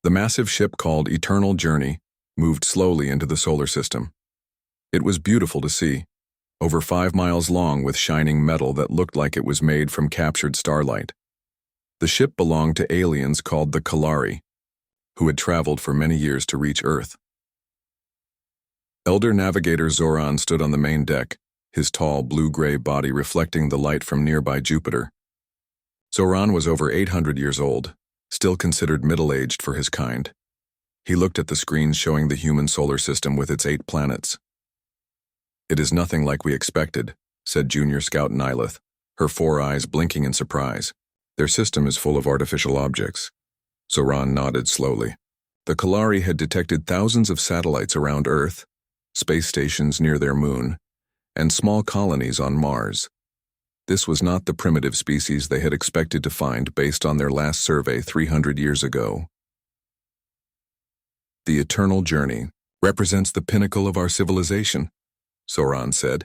The massive ship called Eternal Journey moved slowly into the solar system. It was beautiful to see, over 5 miles long with shining metal that looked like it was made from captured starlight. The ship belonged to aliens called the Kalari, who had traveled for many years to reach Earth. Elder Navigator Zoran stood on the main deck, his tall blue-gray body reflecting the light from nearby Jupiter. Zoran was over 800 years old, still considered middle-aged for his kind. He looked at the screens showing the human solar system with its 8 planets. "It is nothing like we expected," said Junior Scout Nylith, her 4 eyes blinking in surprise. "Their system is full of artificial objects." Zoran nodded slowly. The Kalari had detected thousands of satellites around Earth, space stations near their moon, and small colonies on Mars. This was not the primitive species they had expected to find based on their last survey 300 years ago. "The Eternal Journey represents the pinnacle of our civilization," Zoran said,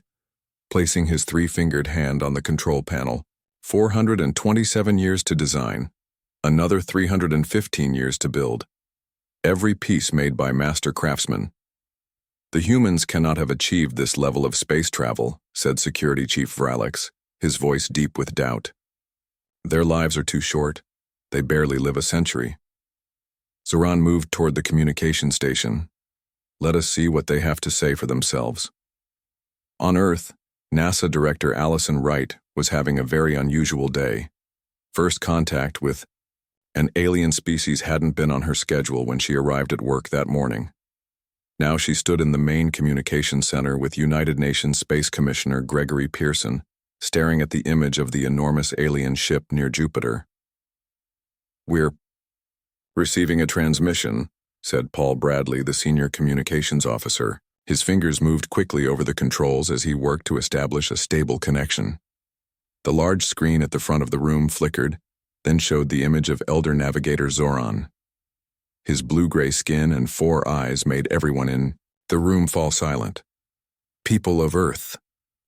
placing his 3-fingered hand on the control panel. 427 years to design, another 315 years to build. Every piece made by master craftsmen. "The humans cannot have achieved this level of space travel," said Security Chief Vralix, his voice deep with doubt. "Their lives are too short. They barely live a century." Zoran moved toward the communication station. "Let us see what they have to say for themselves." On Earth, NASA Director Allison Wright was having a very unusual day. First contact with an alien species hadn't been on her schedule when she arrived at work that morning. Now she stood in the main communication center with United Nations Space Commissioner Gregory Pearson, staring at the image of the enormous alien ship near Jupiter. "We're receiving a transmission," said Paul Bradley, the senior communications officer. His fingers moved quickly over the controls as he worked to establish a stable connection. The large screen at the front of the room flickered, then showed the image of Elder Navigator Zoran. His blue-gray skin and 4 eyes made everyone in the room fall silent. "People of Earth,"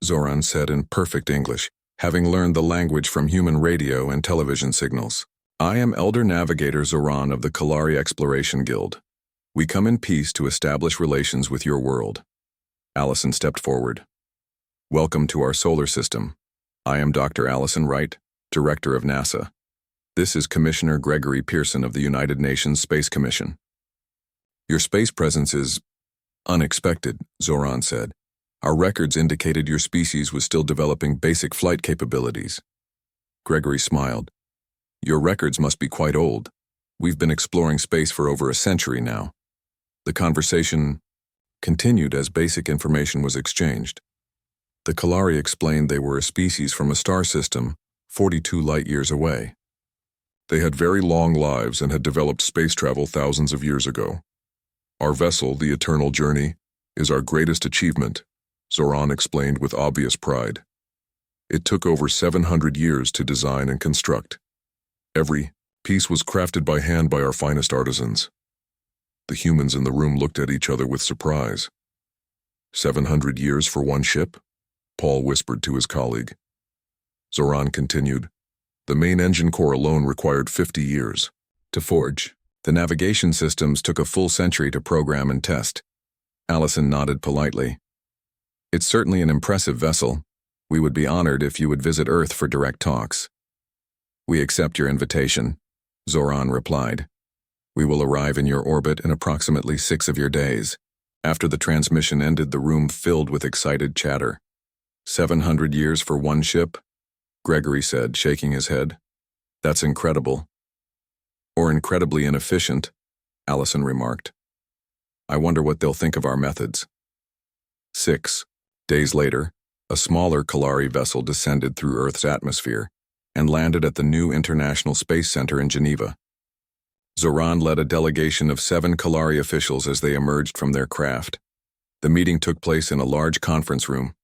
Zoran said in perfect English, having learned the language from human radio and television signals. "I am Elder Navigator Zoran of the Kalari Exploration Guild. We come in peace to establish relations with your world." Allison stepped forward. "Welcome to our solar system. I am Dr. Allison Wright, Director of NASA. This is Commissioner Gregory Pearson of the United Nations Space Commission." "Your space presence is unexpected," Zoran said. "Our records indicated your species was still developing basic flight capabilities." Gregory smiled. "Your records must be quite old. We've been exploring space for over a century now." The conversation continued as basic information was exchanged. The Kalari explained they were a species from a star system 42 light-years away. They had very long lives and had developed space travel thousands of years ago. "Our vessel, the Eternal Journey, is our greatest achievement," Zoran explained with obvious pride. "It took over 700 years to design and construct. Every piece was crafted by hand by our finest artisans." The humans in the room looked at each other with surprise. 700 years for one ship? Paul whispered to his colleague. Zoran continued. "The main engine core alone required 50 years to forge. The navigation systems took a full century to program and test." Allison nodded politely. "It's certainly an impressive vessel. We would be honored if you would visit Earth for direct talks." "We accept your invitation," Zoran replied. "We will arrive in your orbit in approximately 6 of your days." After the transmission ended, the room filled with excited chatter. 700 years for one ship? Gregory said, shaking his head. "That's incredible." "Or incredibly inefficient," Allison remarked. "I wonder what they'll think of our methods." 6 days later, a smaller Kalari vessel descended through Earth's atmosphere and landed at the new International Space Center in Geneva. Zoran led a delegation of 7 Kalari officials as they emerged from their craft. The meeting took place in a large conference room.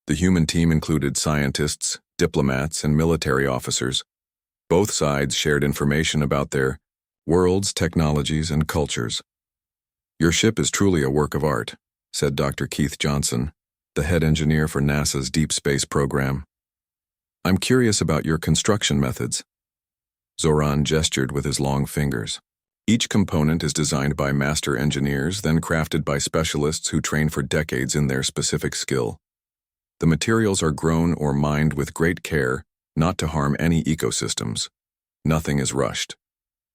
The human team included scientists, diplomats, and military officers. Both sides shared information about their worlds, technologies, and cultures. "Your ship is truly a work of art," said Dr. Keith Johnson, the head engineer for NASA's Deep Space program. "I'm curious about your construction methods." Zoran gestured with his long fingers. Each component is designed by master engineers, then crafted by specialists who train for decades in their specific skill. The materials are grown or mined with great care, not to harm any ecosystems. Nothing is rushed.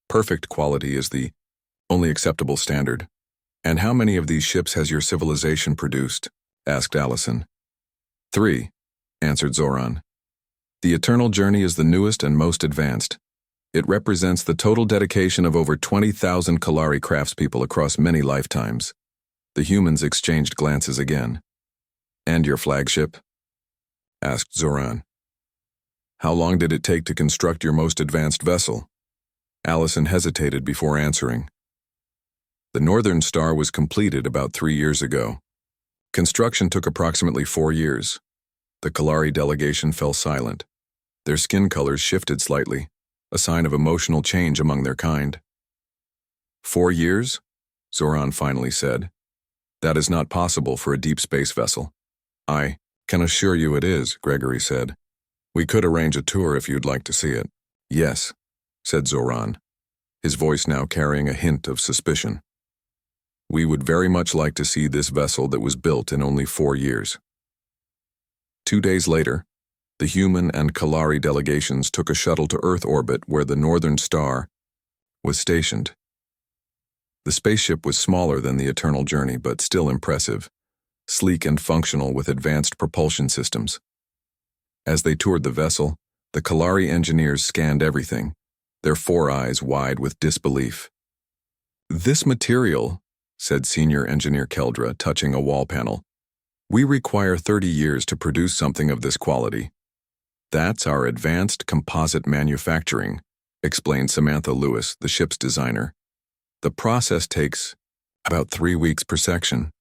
Perfect quality is the only acceptable standard. "And how many of these ships has your civilization produced?" asked Allison. "3," answered Zoran. "The Eternal Journey is the newest and most advanced. It represents the total dedication of over 20,000 Kalari craftspeople across many lifetimes." The humans exchanged glances again. "And your flagship?" asked Zoran. "How long did it take to construct your most advanced vessel?" Allison hesitated before answering. "The Northern Star was completed about 3 years ago. Construction took approximately 4 years. The Kalari delegation fell silent. Their skin colors shifted slightly, a sign of emotional change among their kind. 4 years? Zoran finally said. "That is not possible for a deep space vessel." "I can assure you it is," Gregory said. "We could arrange a tour if you'd like to see it." "Yes," said Zoran, his voice now carrying a hint of suspicion. "We would very much like to see this vessel that was built in only 4 years. 2 days later, the human and Kalari delegations took a shuttle to Earth orbit where the Northern Star was stationed. The spaceship was smaller than the Eternal Journey, but still impressive, sleek and functional with advanced propulsion systems. As they toured the vessel, the Kalari engineers scanned everything, their 4 eyes wide with disbelief. "This material," said Senior Engineer Keldra, touching a wall panel, "we require 30 years to produce something of this quality. That's our advanced composite manufacturing," explained Samantha Lewis, the ship's designer. "The process takes about 3 weeks per section."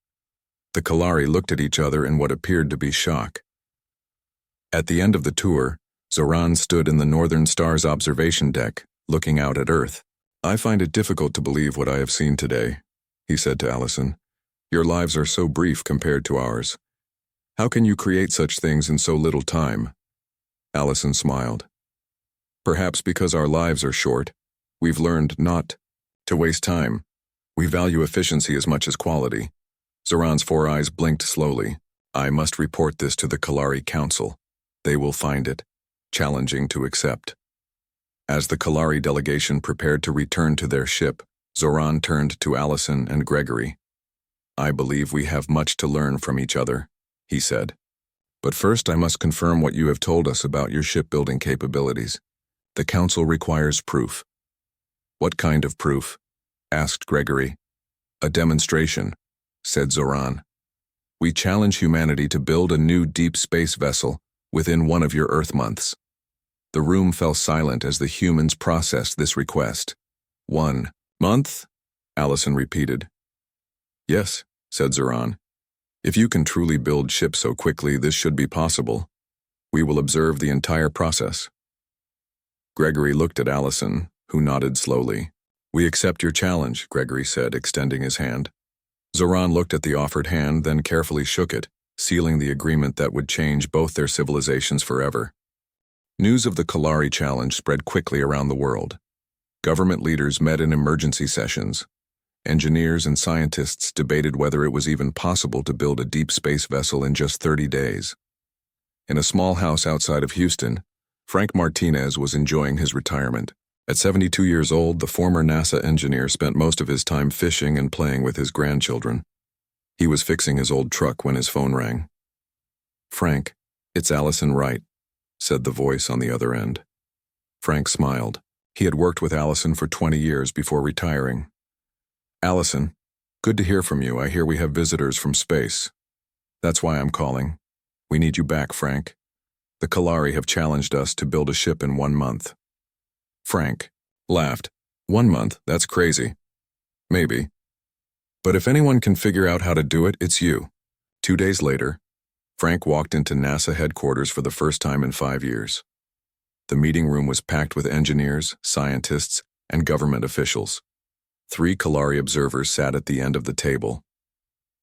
The Kalari looked at each other in what appeared to be shock. At the end of the tour, Zoran stood in the Northern Star's observation deck, looking out at Earth. "I find it difficult to believe what I have seen today," he said to Allison. "Your lives are so brief compared to ours. How can you create such things in so little time?" Allison smiled. "Perhaps because our lives are short, we've learned not to waste time. We value efficiency as much as quality." Zoran's 4 eyes blinked slowly. "I must report this to the Kalari Council. They will find it challenging to accept." As the Kalari delegation prepared to return to their ship, Zoran turned to Allison and Gregory. "I believe we have much to learn from each other," he said. "But first I must confirm what you have told us about your shipbuilding capabilities. The Council requires proof." "What kind of proof?" asked Gregory. "A demonstration," said Zoran. "We challenge humanity to build a new deep space vessel within one of your Earth months." The room fell silent as the humans processed this request. "1 month?" Allison repeated. "Yes," said Zoran. "If you can truly build ships so quickly, this should be possible. We will observe the entire process." Gregory looked at Allison, who nodded slowly. "We accept your challenge," Gregory said, extending his hand. Zoran looked at the offered hand, then carefully shook it, sealing the agreement that would change both their civilizations forever. News of the Kalari challenge spread quickly around the world. Government leaders met in emergency sessions. Engineers and scientists debated whether it was even possible to build a deep space vessel in just 30 days. In a small house outside of Houston, Frank Martinez was enjoying his retirement. At 72 years old, the former NASA engineer spent most of his time fishing and playing with his grandchildren. He was fixing his old truck when his phone rang. "Frank, it's Allison Wright," said the voice on the other end. Frank smiled. He had worked with Allison for 20 years before retiring. "Allison, good to hear from you. I hear we have visitors from space. That's why I'm calling. We need you back, Frank. The Kalari have challenged us to build a ship in 1 month." Frank laughed. 1 month? That's crazy." "Maybe. But if anyone can figure out how to do it, it's you." 2 days later, Frank walked into NASA headquarters for the first time in 5 years. The meeting room was packed with engineers, scientists, and government officials. 3 Kalari observers sat at the end of the table.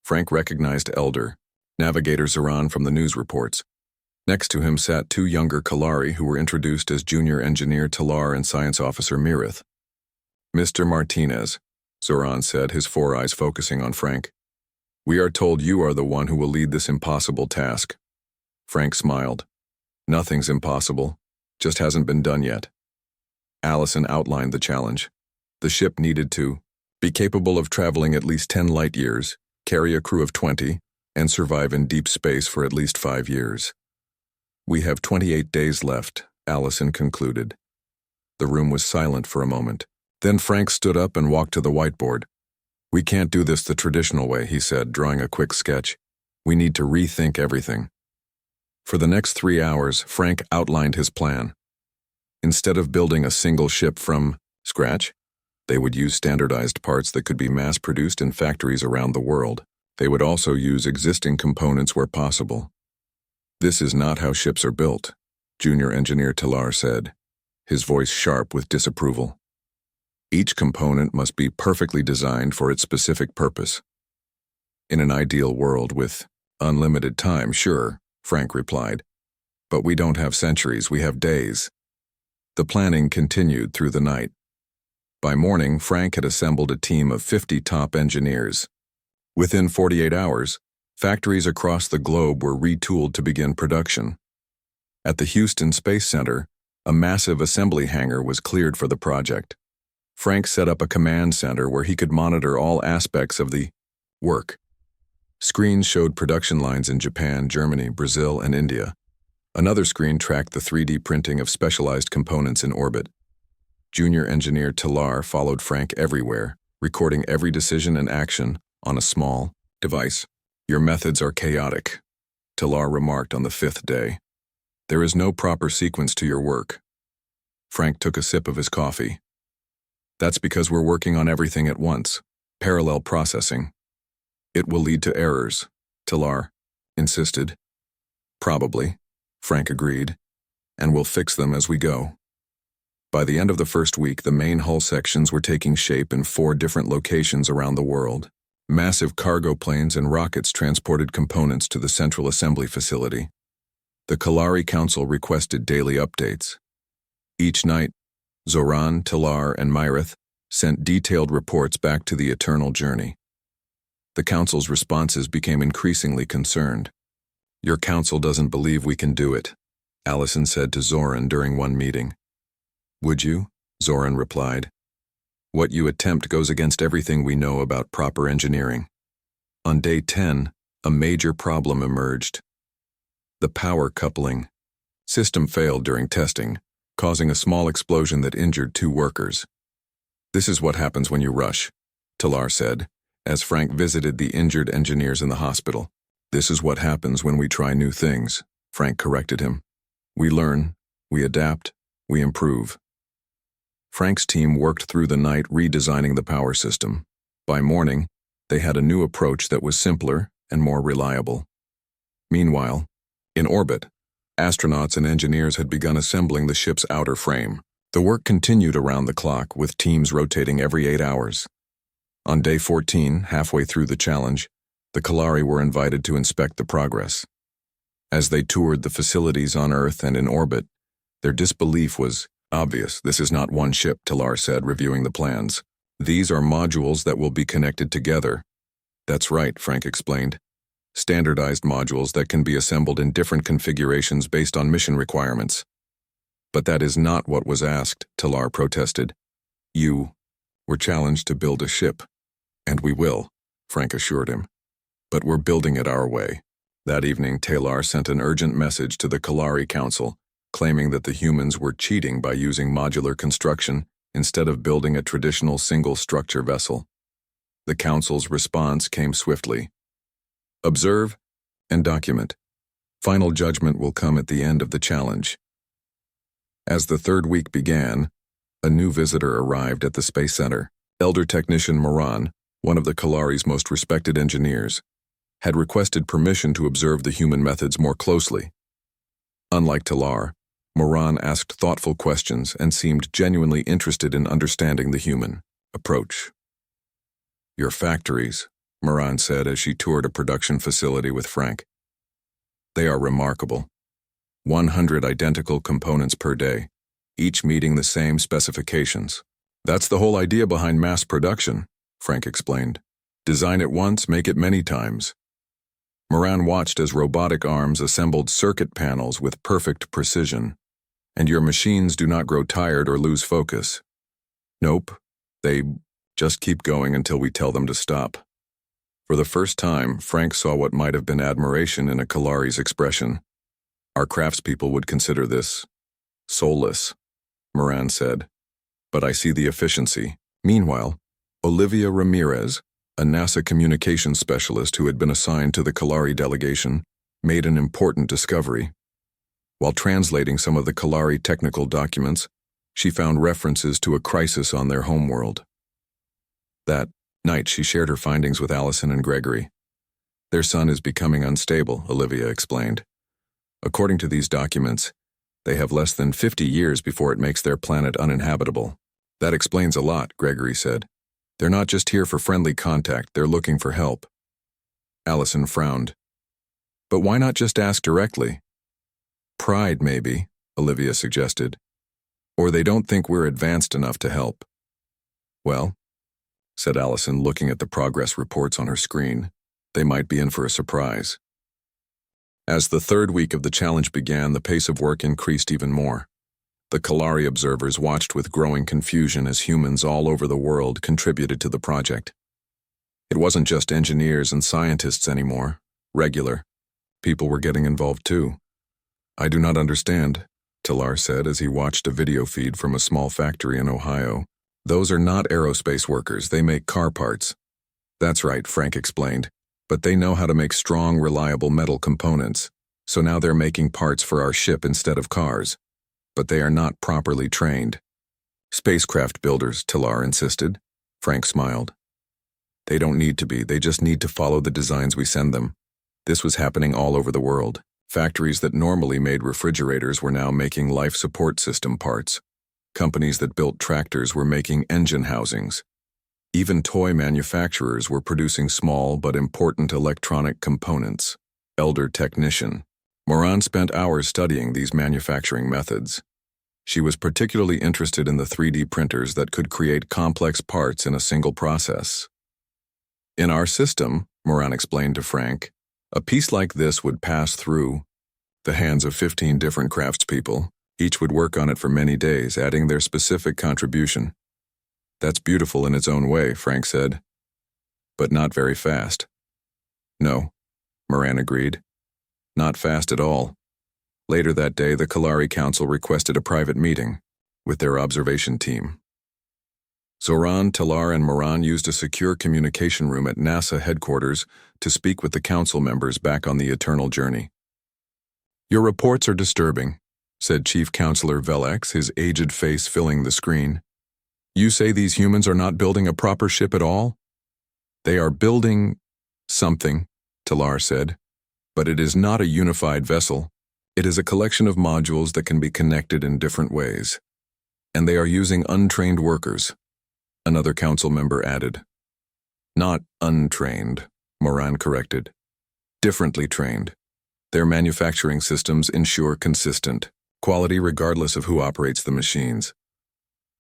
Frank recognized Elder, Navigator Zoran from the news reports. Next to him sat 2 younger Kalari who were introduced as Junior Engineer Talar and Science Officer Mirith. Mr. Martinez, Zoran said, his four eyes focusing on Frank. We are told you are the one who will lead this impossible task. Frank smiled. Nothing's impossible, just hasn't been done yet. Allison outlined the challenge. The ship needed to be capable of traveling at least 10 light years, carry a crew of 20, and survive in deep space for at least 5 years. We have 28 days left, Allison concluded. The room was silent for a moment. Then Frank stood up and walked to the whiteboard. We can't do this the traditional way, he said, drawing a quick sketch. We need to rethink everything. For the next 3 hours, Frank outlined his plan. Instead of building a single ship from scratch, they would use standardized parts that could be mass-produced in factories around the world. They would also use existing components where possible. This is not how ships are built, Junior Engineer Talar said, his voice sharp with disapproval. Each component must be perfectly designed for its specific purpose. In an ideal world with unlimited time, sure, Frank replied. But we don't have centuries, we have days. The planning continued through the night. By morning, Frank had assembled a team of 50 top engineers. Within 48 hours, factories across the globe were retooled to begin production. At the Houston Space Center, a massive assembly hangar was cleared for the project. Frank set up a command center where he could monitor all aspects of the work. Screens showed production lines in Japan, Germany, Brazil, and India. Another screen tracked the 3D printing of specialized components in orbit. Junior Engineer Talar followed Frank everywhere, recording every decision and action on a small device. Your methods are chaotic, Talar remarked on the 5th day. There is no proper sequence to your work. Frank took a sip of his coffee. That's because we're working on everything at once, parallel processing. It will lead to errors, Talar insisted. Probably, Frank agreed, and we'll fix them as we go. By the end of the first week, the main hull sections were taking shape in 4 different locations around the world. Massive cargo planes and rockets transported components to the central assembly facility. The Kalari Council requested daily updates. Each night, Zoran, Talar, and Myrith sent detailed reports back to the Eternal Journey. The Council's responses became increasingly concerned. Your Council doesn't believe we can do it, Allison said to Zoran during one meeting. Would you? Zoran replied. What you attempt goes against everything we know about proper engineering. On day 10, a major problem emerged. The power coupling system failed during testing, causing a small explosion that injured 2 workers. This is what happens when you rush, Talar said, as Frank visited the injured engineers in the hospital. This is what happens when we try new things, Frank corrected him. We learn, we adapt, we improve. Frank's team worked through the night redesigning the power system. By morning, they had a new approach that was simpler and more reliable. Meanwhile, in orbit, astronauts and engineers had begun assembling the ship's outer frame. The work continued around the clock, with teams rotating every 8 hours. On day 14, halfway through the challenge, the Kalari were invited to inspect the progress. As they toured the facilities on Earth and in orbit, their disbelief was obvious. This is not one ship, Talar said, reviewing the plans. These are modules that will be connected together. That's right, Frank explained. Standardized modules that can be assembled in different configurations based on mission requirements. But that is not what was asked, Talar protested. You were challenged to build a ship. And we will, Frank assured him. But we're building it our way. That evening, Talar sent an urgent message to the Kalari Council, claiming that the humans were cheating by using modular construction instead of building a traditional single-structure vessel. The Council's response came swiftly. Observe and document. Final judgment will come at the end of the challenge. As the 3rd week began, a new visitor arrived at the Space Center. Elder Technician Moran, one of the Kalari's most respected engineers, had requested permission to observe the human methods more closely. Unlike Talar, Moran asked thoughtful questions and seemed genuinely interested in understanding the human approach. Your factories, Moran said as she toured a production facility with Frank. They are remarkable. 100 identical components per day, each meeting the same specifications. That's the whole idea behind mass production, Frank explained. Design it once, make it many times. Moran watched as robotic arms assembled circuit panels with perfect precision. And your machines do not grow tired or lose focus. Nope, they just keep going until we tell them to stop. For the first time, Frank saw what might have been admiration in a Kalari's expression. Our craftspeople would consider this soulless, Moran said. But I see the efficiency. Meanwhile, Olivia Ramirez, a NASA communications specialist who had been assigned to the Kalari delegation, made an important discovery. While translating some of the Kalari technical documents, she found references to a crisis on their homeworld. That night, she shared her findings with Allison and Gregory. Their son is becoming unstable, Olivia explained. According to these documents, they have less than 50 years before it makes their planet uninhabitable. That explains a lot, Gregory said. They're not just here for friendly contact, they're looking for help. Allison frowned. But why not just ask directly? Pride, maybe, Olivia suggested. Or they don't think we're advanced enough to help. Well, said Allison, looking at the progress reports on her screen, they might be in for a surprise. As the third week of the challenge began, the pace of work increased even more. The Kalari observers watched with growing confusion as humans all over the world contributed to the project. It wasn't just engineers and scientists anymore. Regular people were getting involved too. I do not understand, Talar said as he watched a video feed from a small factory in Ohio. Those are not aerospace workers, they make car parts. That's right, Frank explained. But they know how to make strong, reliable metal components, so now they're making parts for our ship instead of cars. But they are not properly trained. Spacecraft builders, Talar insisted. Frank smiled. They don't need to be, they just need to follow the designs we send them. This was happening all over the world. Factories that normally made refrigerators were now making life support system parts. Companies that built tractors were making engine housings. Even toy manufacturers were producing small but important electronic components. Elder technician. Moran spent hours studying these manufacturing methods. She was particularly interested in the 3D printers that could create complex parts in a single process. In our system, Moran explained to Frank, a piece like this would pass through the hands of 15 different craftspeople. Each would work on it for many days, adding their specific contribution. That's beautiful in its own way, Frank said. But not very fast. No, Moran agreed. Not fast at all. Later that day, the Kalari Council requested a private meeting with their observation team. Zoran, Talar, and Moran used a secure communication room at NASA headquarters to speak with the council members back on the Eternal Journey. Your reports are disturbing, said Chief Counselor Velex, his aged face filling the screen. You say these humans are not building a proper ship at all? They are building something, Talar said, but it is not a unified vessel. It is a collection of modules that can be connected in different ways. And they are using untrained workers, another council member added. Not untrained, Moran corrected. Differently trained. Their manufacturing systems ensure consistent quality regardless of who operates the machines.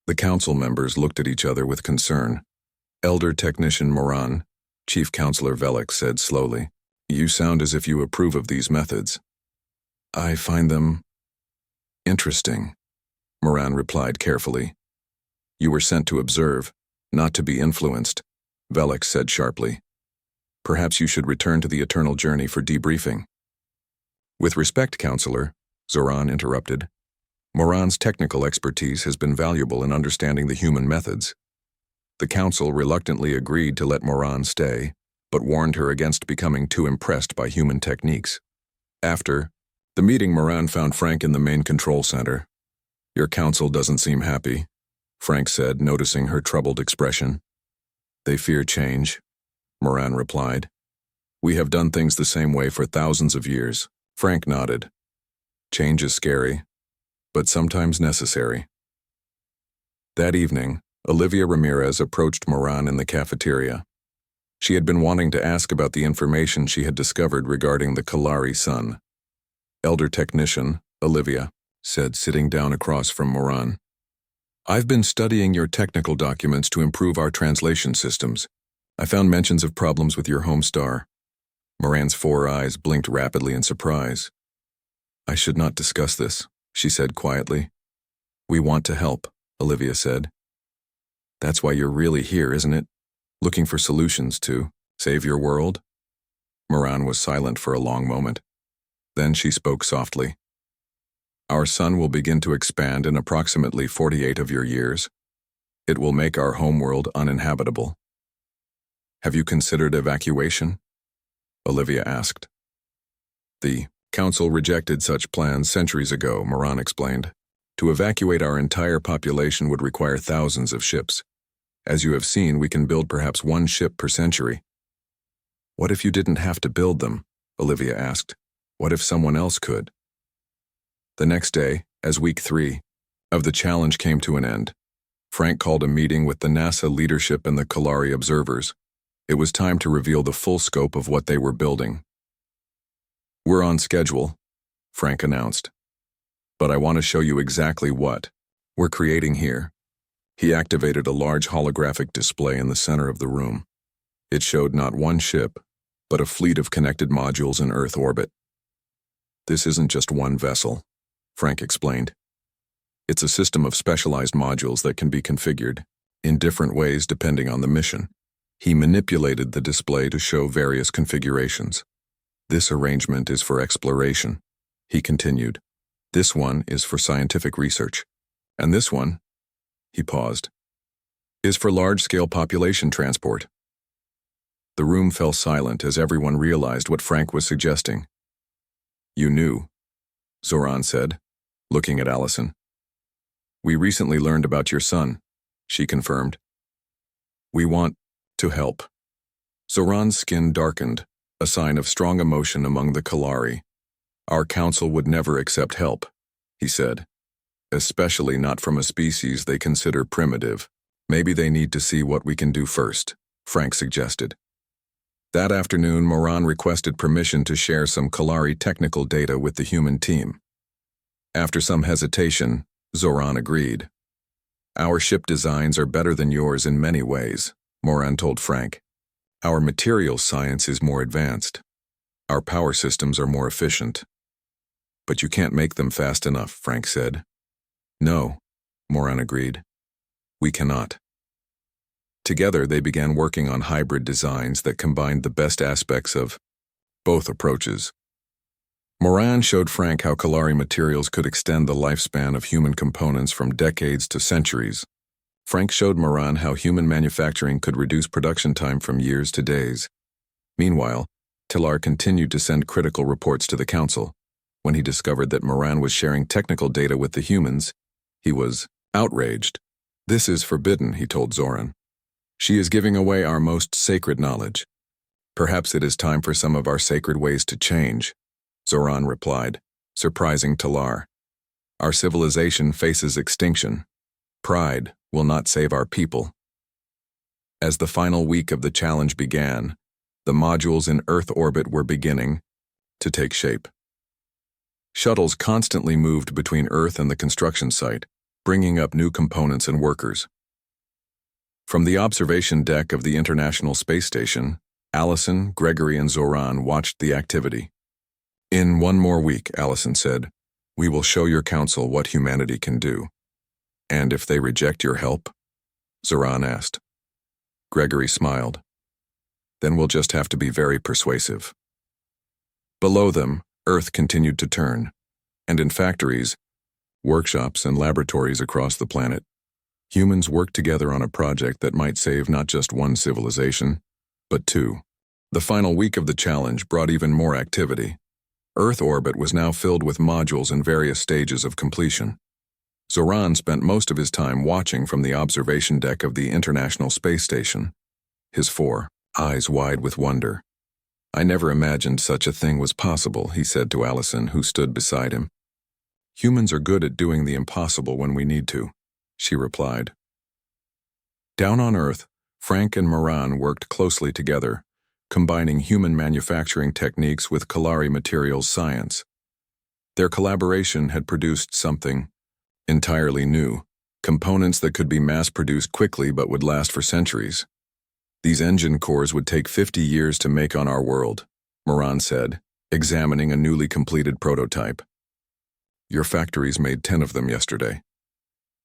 The council members looked at each other with concern. Elder Technician Moran, Chief Counselor Velex said slowly, You sound as if you approve of these methods. I find them interesting, Moran replied carefully. You were sent to observe, not to be influenced, Velex said sharply. Perhaps you should return to the Eternal Journey for debriefing. With respect, Counselor, Zoran interrupted. Moran's technical expertise has been valuable in understanding the human methods. The council reluctantly agreed to let Moran stay, but warned her against becoming too impressed by human techniques. After the meeting, Moran found Frank in the main control center. Your council doesn't seem happy, Frank said, noticing her troubled expression. They fear change, Moran replied. We have done things the same way for thousands of years. Frank nodded. Change is scary, but sometimes necessary. That evening, Olivia Ramirez approached Moran in the cafeteria. She had been wanting to ask about the information she had discovered regarding the Kalari sun. Elder Technician, Olivia, said, sitting down across from Moran. I've been studying your technical documents to improve our translation systems. I found mentions of problems with your home star. Moran's 4 eyes blinked rapidly in surprise. I should not discuss this, she said quietly. We want to help, Olivia said. That's why you're really here, isn't it? Looking for solutions to save your world? Moran was silent for a long moment. Then she spoke softly. Our sun will begin to expand in approximately 48 of your years. It will make our homeworld uninhabitable. Have you considered evacuation? Olivia asked. The council rejected such plans centuries ago, Moran explained. To evacuate our entire population would require thousands of ships. As you have seen, we can build perhaps 1 ship per century. What if you didn't have to build them? Olivia asked. What if someone else could? The next day, as week 3 of the challenge came to an end, Frank called a meeting with the NASA leadership and the Kalari observers. It was time to reveal the full scope of what they were building. We're on schedule, Frank announced. But I want to show you exactly what we're creating here. He activated a large holographic display in the center of the room. It showed not 1 ship, but a fleet of connected modules in Earth orbit. This isn't just 1 vessel, Frank explained. It's a system of specialized modules that can be configured in different ways depending on the mission. He manipulated the display to show various configurations. This arrangement is for exploration, he continued. This one is for scientific research. And this one, he paused, is for large-scale population transport. The room fell silent as everyone realized what Frank was suggesting. You knew, Zoran said, looking at Allison. We recently learned about your son, she confirmed. We want to help. Zoran's skin darkened, a sign of strong emotion among the Kalari. Our council would never accept help, he said. Especially not from a species they consider primitive. Maybe they need to see what we can do first, Frank suggested. That afternoon, Moran requested permission to share some Kalari technical data with the human team. After some hesitation, Zoran agreed. Our ship designs are better than yours in many ways, Moran told Frank. Our materials science is more advanced. Our power systems are more efficient. But you can't make them fast enough, Frank said. No, Moran agreed. We cannot. Together, they began working on hybrid designs that combined the best aspects of both approaches. Moran showed Frank how Kalari materials could extend the lifespan of human components from decades to centuries. Frank showed Moran how human manufacturing could reduce production time from years to days. Meanwhile, Tilar continued to send critical reports to the council. When he discovered that Moran was sharing technical data with the humans, he was outraged. This is forbidden, he told Zoran. She is giving away our most sacred knowledge. Perhaps it is time for some of our sacred ways to change, Zoran replied, surprising Tilar. Our civilization faces extinction. Pride will not save our people. As the final week of the challenge began, the modules in Earth orbit were beginning to take shape. Shuttles constantly moved between Earth and the construction site, bringing up new components and workers. From the observation deck of the International Space Station, Allison, Gregory, and Zoran watched the activity. In 1 more week, Allison said, we will show your council what humanity can do. And if they reject your help? Zoran asked. Gregory smiled. Then we'll just have to be very persuasive. Below them, Earth continued to turn, and in factories, workshops, and laboratories across the planet, humans worked together on a project that might save not just 1 civilization, but 2. The final week of the challenge brought even more activity. Earth orbit was now filled with modules in various stages of completion. Zoran spent most of his time watching from the observation deck of the International Space Station, his 4 eyes wide with wonder. I never imagined such a thing was possible, he said to Allison, who stood beside him. Humans are good at doing the impossible when we need to, she replied. Down on Earth, Frank and Moran worked closely together, combining human manufacturing techniques with Kalari materials science. Their collaboration had produced something entirely new, components that could be mass-produced quickly but would last for centuries. These engine cores would take 50 years to make on our world, Moran said, examining a newly completed prototype. Your factories made 10 of them yesterday.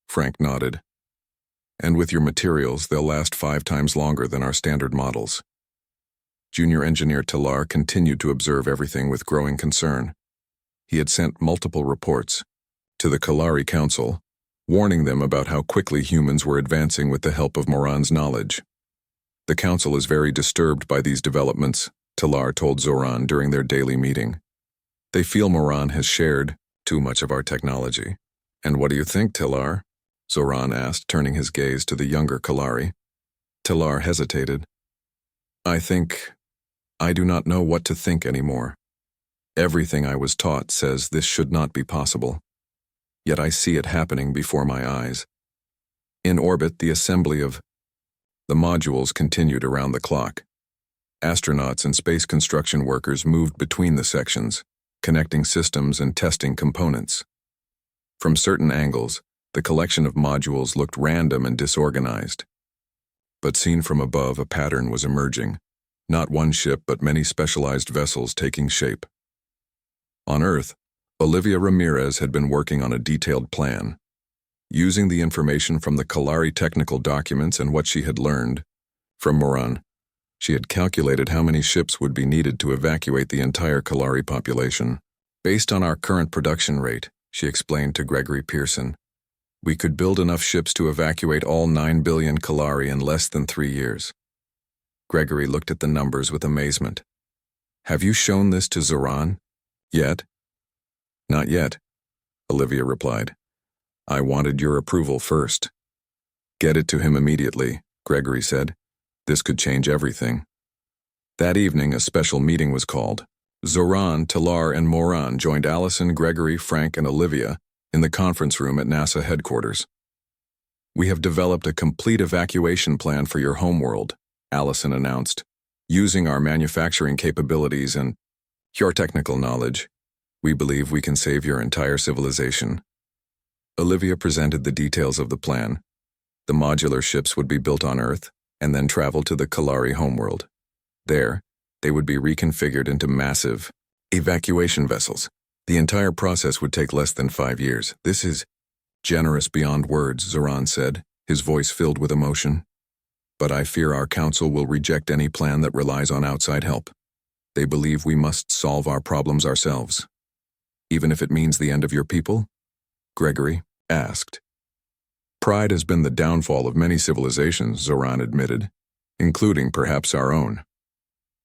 Frank nodded. And with your materials, they'll last 5 times longer than our standard models. Junior engineer Talar continued to observe everything with growing concern. He had sent multiple reports to the Kalari Council, warning them about how quickly humans were advancing with the help of Moran's knowledge. The council is very disturbed by these developments, Talar told Zoran during their daily meeting. They feel Moran has shared too much of our technology. And what do you think, Talar? Zoran asked, turning his gaze to the younger Kalari. Talar hesitated. I do not know what to think anymore. Everything I was taught says this should not be possible. Yet I see it happening before my eyes. In orbit, the assembly of the modules continued around the clock. Astronauts and space construction workers moved between the sections, connecting systems and testing components. From certain angles, the collection of modules looked random and disorganized. But seen from above, a pattern was emerging. Not one ship, but many specialized vessels taking shape. On Earth, Olivia Ramirez had been working on a detailed plan. Using the information from the Kalari technical documents and what she had learned from Moran, she had calculated how many ships would be needed to evacuate the entire Kalari population. Based on our current production rate, she explained to Gregory Pearson, we could build enough ships to evacuate all 9 billion Kalari in less than 3 years. Gregory looked at the numbers with amazement. Have you shown this to Zoran? Yet? Not yet, Olivia replied. I wanted your approval first. Get it to him immediately, Gregory said. This could change everything. That evening, a special meeting was called. Zoran, Talar, and Moran joined Allison, Gregory, Frank, and Olivia in the conference room at NASA headquarters. We have developed a complete evacuation plan for your homeworld, Allison announced. Using our manufacturing capabilities and your technical knowledge, we believe we can save your entire civilization. Olivia presented the details of the plan. The modular ships would be built on Earth and then travel to the Kalari homeworld. There, they would be reconfigured into massive evacuation vessels. The entire process would take less than 5 years. This is generous beyond words, Zoran said, his voice filled with emotion. But I fear our council will reject any plan that relies on outside help. They believe we must solve our problems ourselves. Even if it means the end of your people? Gregory asked. Pride has been the downfall of many civilizations, Zoran admitted, including perhaps our own.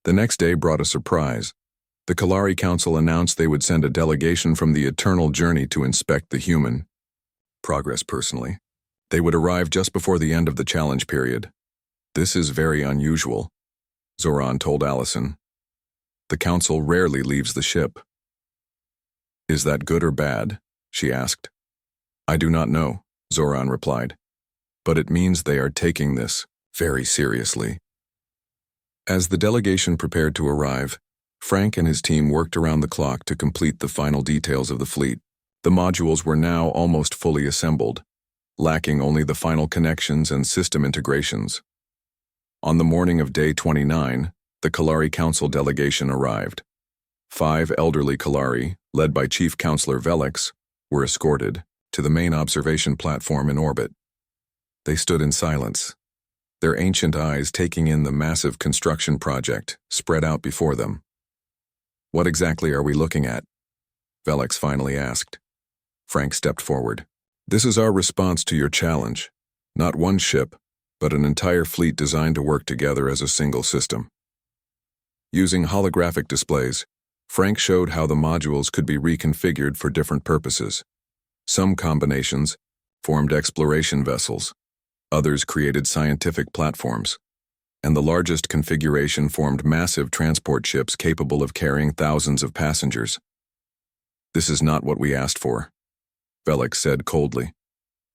The next day brought a surprise. The Kalari Council announced they would send a delegation from the Eternal Journey to inspect the human progress personally. They would arrive just before the end of the challenge period. This is very unusual, Zoran told Allison. The Council rarely leaves the ship. Is that good or bad? She asked. I do not know, Zoran replied. But it means they are taking this very seriously. As the delegation prepared to arrive, Frank and his team worked around the clock to complete the final details of the fleet. The modules were now almost fully assembled, lacking only the final connections and system integrations. On the morning of day 29, the Kalari Council delegation arrived. 5 elderly Kalari, led by Chief Counselor Velix, were escorted to the main observation platform in orbit. They stood in silence, their ancient eyes taking in the massive construction project spread out before them. What exactly are we looking at? Velix finally asked. Frank stepped forward. This is our response to your challenge. Not one ship, but an entire fleet designed to work together as a single system. Using holographic displays, Frank showed how the modules could be reconfigured for different purposes. Some combinations formed exploration vessels, others created scientific platforms, and the largest configuration formed massive transport ships capable of carrying thousands of passengers. This is not what we asked for, Velix said coldly.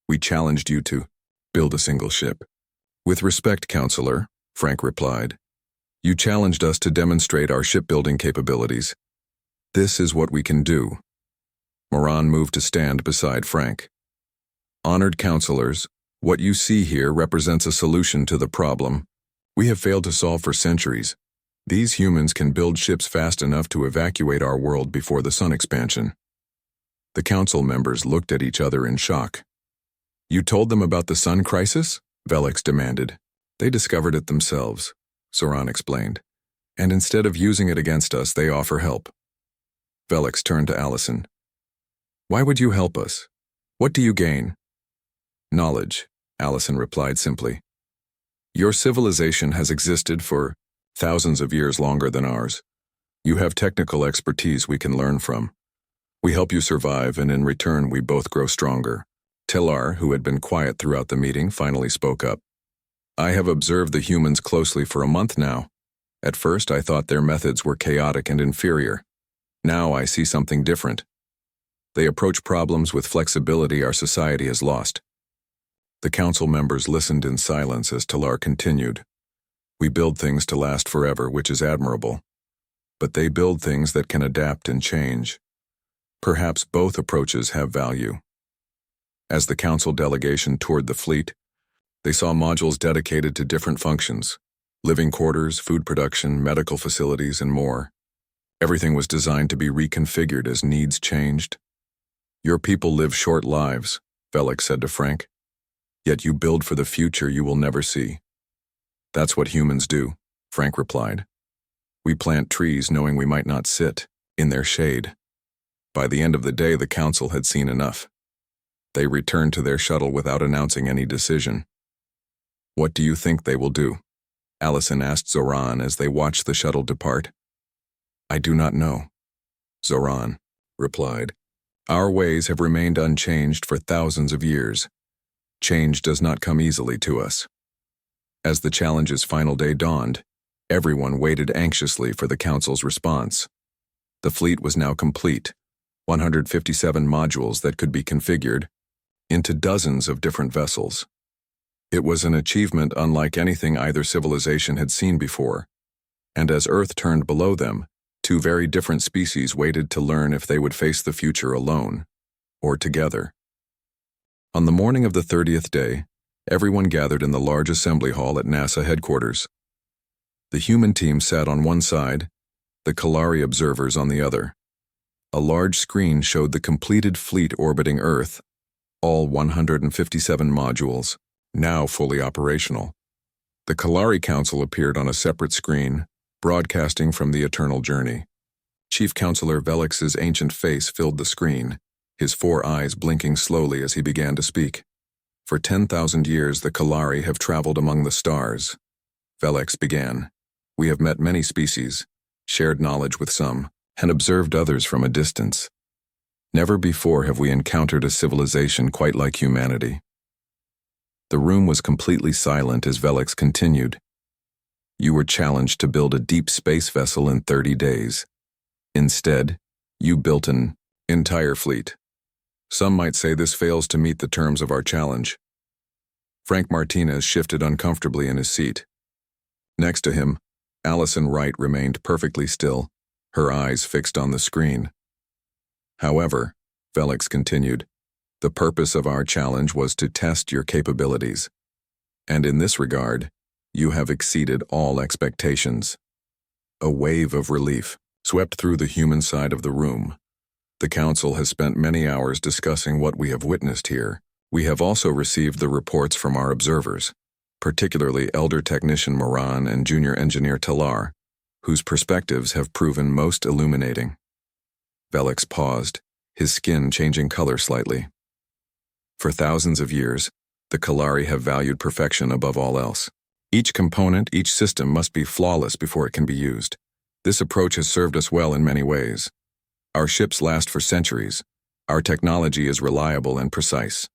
We challenged you to build a single ship. With respect, Counselor, Frank replied. You challenged us to demonstrate our shipbuilding capabilities. This is what we can do. Moran moved to stand beside Frank. Honored counselors, what you see here represents a solution to the problem we have failed to solve for centuries. These humans can build ships fast enough to evacuate our world before the sun expansion. The council members looked at each other in shock. You told them about the sun crisis? Velix demanded. They discovered it themselves, Zoran explained. And instead of using it against us, they offer help. Velix turned to Allison. Why would you help us? What do you gain? Knowledge, Allison replied simply. Your civilization has existed for thousands of years longer than ours. You have technical expertise we can learn from. We help you survive, and in return we both grow stronger. Tilar, who had been quiet throughout the meeting, finally spoke up. I have observed the humans closely for a month now. At first I thought their methods were chaotic and inferior. Now I see something different. They approach problems with flexibility our society has lost. The council members listened in silence as Tilar continued. We build things to last forever, which is admirable. But they build things that can adapt and change. Perhaps both approaches have value. As the council delegation toured the fleet, they saw modules dedicated to different functions: living quarters, food production, medical facilities, and more. Everything was designed to be reconfigured as needs changed. Your people live short lives, Velix said to Frank. Yet you build for the future you will never see. That's what humans do, Frank replied. We plant trees knowing we might not sit in their shade. By the end of the day, the council had seen enough. They returned to their shuttle without announcing any decision. What do you think they will do? Allison asked Zoran as they watched the shuttle depart. I do not know, Zoran replied. Our ways have remained unchanged for thousands of years. Change does not come easily to us. As the challenge's final day dawned, everyone waited anxiously for the council's response. The fleet was now complete, 157 modules that could be configured into dozens of different vessels. It was an achievement unlike anything either civilization had seen before, and as Earth turned below them, two very different species waited to learn if they would face the future alone or together. On the morning of the 30th day, everyone gathered in the large assembly hall at NASA headquarters. The human team sat on one side, the Kalari observers on the other. A large screen showed the completed fleet orbiting Earth, all 157 modules, now fully operational. The Kalari Council appeared on a separate screen, broadcasting from the eternal journey. Chief Counselor Velix's ancient face filled the screen, his 4 eyes blinking slowly as he began to speak. For 10,000 years, the Kalari have traveled among the stars. Velix began. We have met many species, shared knowledge with some, and observed others from a distance. Never before have we encountered a civilization quite like humanity. The room was completely silent as Velix continued. You were challenged to build a deep space vessel in 30 days. Instead, you built an entire fleet. Some might say this fails to meet the terms of our challenge. Frank Martinez shifted uncomfortably in his seat. Next to him, Allison Wright remained perfectly still, her eyes fixed on the screen. However, Velix continued, the purpose of our challenge was to test your capabilities. And in this regard, you have exceeded all expectations. A wave of relief swept through the human side of the room. The council has spent many hours discussing what we have witnessed here. We have also received the reports from our observers, particularly Elder Technician Moran and Junior Engineer Tilar, whose perspectives have proven most illuminating. Velix paused, his skin changing color slightly. For thousands of years, the Kalari have valued perfection above all else. Each component, each system must be flawless before it can be used. This approach has served us well in many ways. Our ships last for centuries. Our technology is reliable and precise.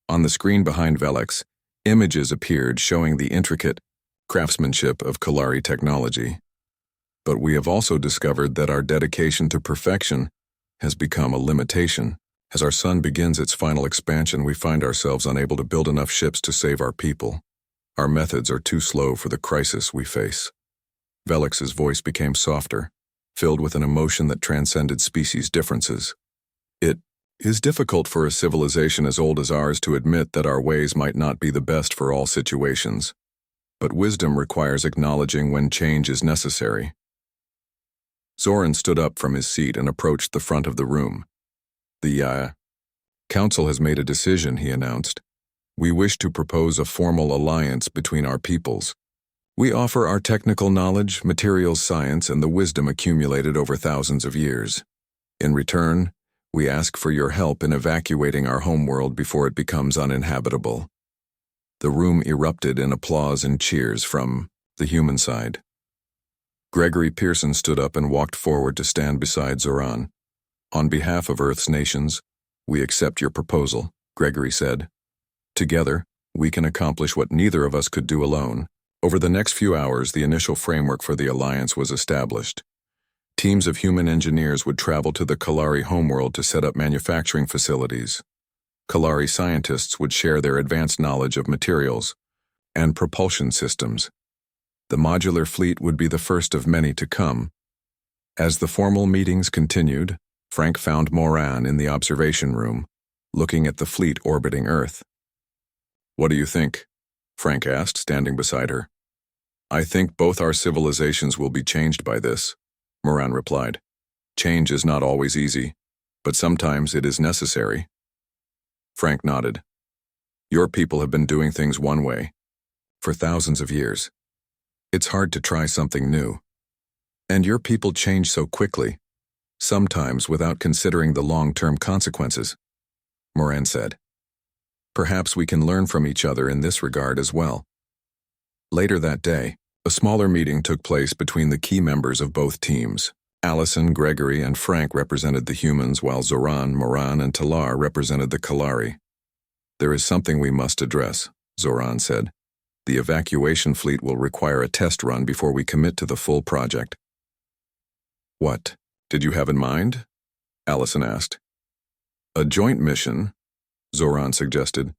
On the screen behind Velix, images appeared showing the intricate craftsmanship of Kalari technology. But we have also discovered that our dedication to perfection has become a limitation. As our sun begins its final expansion, we find ourselves unable to build enough ships to save our people. Our methods are too slow for the crisis we face. Velix's voice became softer, filled with an emotion that transcended species differences. It It is difficult for a civilization as old as ours to admit that our ways might not be the best for all situations, but wisdom requires acknowledging when change is necessary. Zoran stood up from his seat and approached the front of the room. The council has made a decision, he announced. We wish to propose a formal alliance between our peoples. We offer our technical knowledge, materials science, and the wisdom accumulated over thousands of years. In return, we ask for your help in evacuating our homeworld before it becomes uninhabitable. The room erupted in applause and cheers from the human side. Gregory Pearson stood up and walked forward to stand beside Zoran. On behalf of Earth's nations, we accept your proposal, Gregory said. Together, we can accomplish what neither of us could do alone. Over the next few hours, the initial framework for the alliance was established. Teams of human engineers would travel to the Kalari homeworld to set up manufacturing facilities. Kalari scientists would share their advanced knowledge of materials and propulsion systems. The modular fleet would be the first of many to come. As the formal meetings continued, Frank found Moran in the observation room, looking at the fleet orbiting Earth. What do you think? Frank asked, standing beside her. I think both our civilizations will be changed by this, Moran replied. Change is not always easy, but sometimes it is necessary. Frank nodded. Your people have been doing things one way for thousands of years. It's hard to try something new. And your people change so quickly, sometimes without considering the long-term consequences, Moran said. Perhaps we can learn from each other in this regard as well. Later that day, a smaller meeting took place between the key members of both teams. Allison, Gregory, and Frank represented the humans, while Zoran, Moran, and Talar represented the Kalari. There is something we must address, Zoran said. The evacuation fleet will require a test run before we commit to the full project. What did you have in mind? Allison asked. A joint mission, Zoran suggested.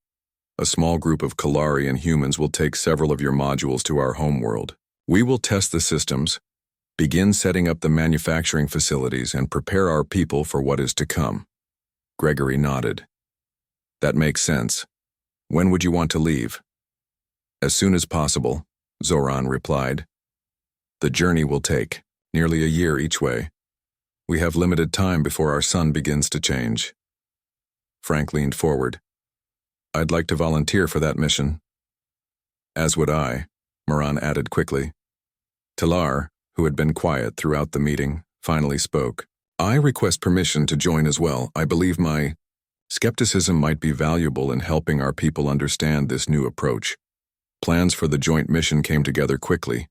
A small group of Kalari and humans will take several of your modules to our homeworld. We will test the systems, begin setting up the manufacturing facilities, and prepare our people for what is to come. Gregory nodded. That makes sense. When would you want to leave? As soon as possible, Zoran replied. The journey will take nearly a year each way. We have limited time before our sun begins to change. Frank leaned forward. I'd like to volunteer for that mission. As would I, Moran added quickly. Talar, who had been quiet throughout the meeting, finally spoke. I request permission to join as well. I believe my skepticism might be valuable in helping our people understand this new approach. Plans for the joint mission came together quickly.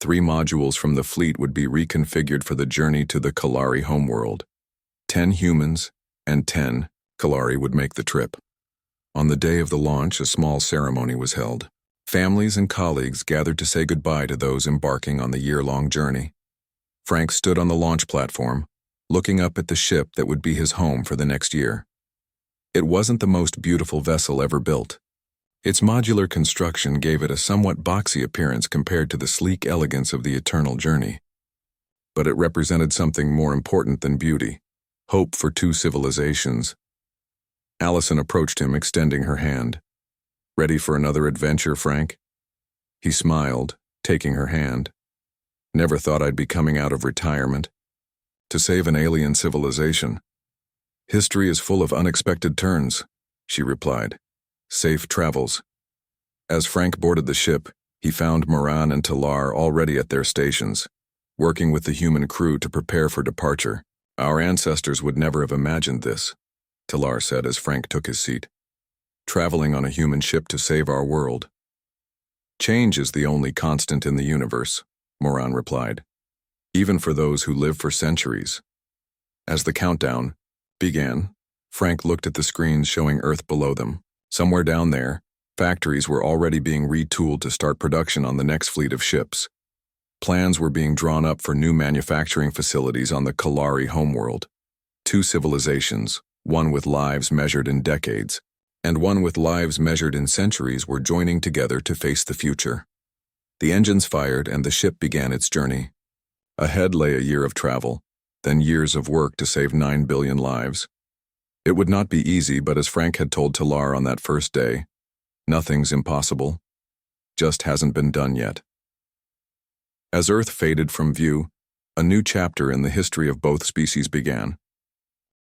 3 modules from the fleet would be reconfigured for the journey to the Kalari homeworld. 10 humans and 10 Kalari would make the trip. On the day of the launch, a small ceremony was held. Families and colleagues gathered to say goodbye to those embarking on the year-long journey. Frank stood on the launch platform, looking up at the ship that would be his home for the next year. It wasn't the most beautiful vessel ever built. Its modular construction gave it a somewhat boxy appearance compared to the sleek elegance of the eternal journey. But it represented something more important than beauty, hope for 2 civilizations. Allison approached him, extending her hand. Ready for another adventure, Frank? He smiled, taking her hand. Never thought I'd be coming out of retirement. To save an alien civilization. History is full of unexpected turns, she replied. Safe travels. As Frank boarded the ship, he found Moran and Talar already at their stations, working with the human crew to prepare for departure. Our ancestors would never have imagined this, Talar said as Frank took his seat. Traveling on a human ship to save our world. Change is the only constant in the universe, Moran replied, even for those who live for centuries. As the countdown began, Frank looked at the screens showing Earth below them. Somewhere down there, factories were already being retooled to start production on the next fleet of ships. Plans were being drawn up for new manufacturing facilities on the Kalari homeworld. 2 civilizations, one with lives measured in decades, and one with lives measured in centuries, were joining together to face the future. The engines fired and the ship began its journey. Ahead lay a year of travel, then years of work to save 9 billion lives. It would not be easy, but as Frank had told Talar on that first day, nothing's impossible, just hasn't been done yet. As Earth faded from view, a new chapter in the history of both species began.